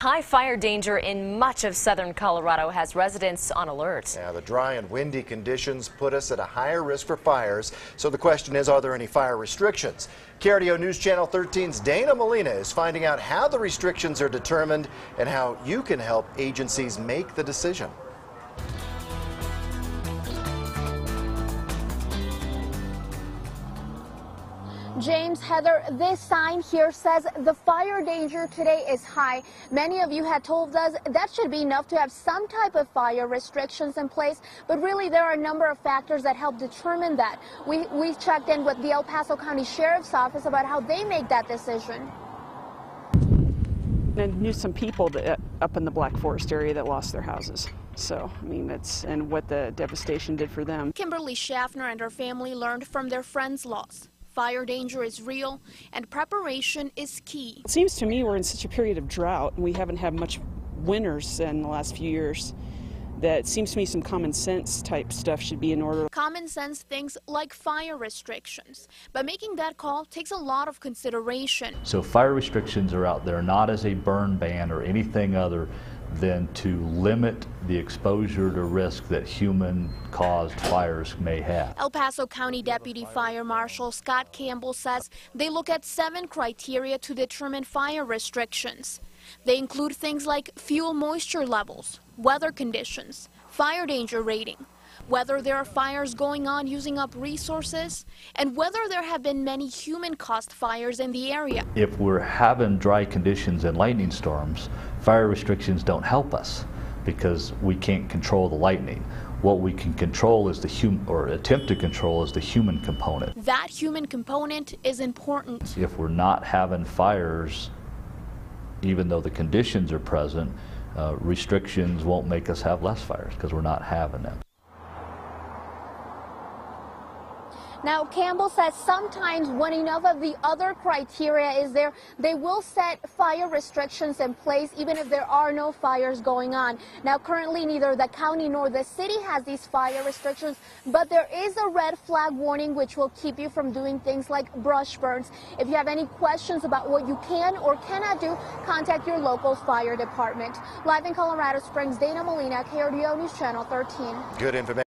High fire danger in much of southern Colorado has residents on alert. Yeah, the dry and windy conditions put us at a higher risk for fires. So the question is, are there any fire restrictions? KRDO News Channel 13's Dana Molina is finding out how the restrictions are determined and how you can help agencies make the decision. James, Heather, this sign here says the fire danger today is high. Many of you had told us that should be enough to have some type of fire restrictions in place, but really there are a number of factors that help determine that. We checked in with the El Paso County Sheriff's Office about how they make that decision. I knew some people that, up in the Black Forest area that lost their houses. So, I mean, and what the devastation did for them. Kimberly Schaffner and her family learned from their friend's loss. Fire danger is real, and preparation is key. It seems to me we're in such a period of drought, and we haven't had much winters in the last few years, that it seems to me some common sense type stuff should be in order. Common sense things like fire restrictions, but making that call takes a lot of consideration. So fire restrictions are out there not as a burn ban or anything other than to limit the exposure to risk that human-caused fires may have. El Paso County Deputy Fire Marshal Scott Campbell says they look at 7 criteria to determine fire restrictions. They include things like fuel moisture levels, weather conditions, fire danger rating, whether there are fires going on using up resources, and whether there have been many human-caused fires in the area. If we're having dry conditions and lightning storms, fire restrictions don't help us because we can't control the lightning. What we can control is attempt to control is the human component. That human component is important. If we're not having fires, even though the conditions are present, restrictions won't make us have less fires because we're not having them. Now, Campbell says sometimes when enough of the other criteria is there, they will set fire restrictions in place even if there are no fires going on. Now, currently neither the county nor the city has these fire restrictions, but there is a red flag warning which will keep you from doing things like brush burns. If you have any questions about what you can or cannot do, contact your local fire department. Live in Colorado Springs, Dana Molina, KRDO News Channel 13. Good information.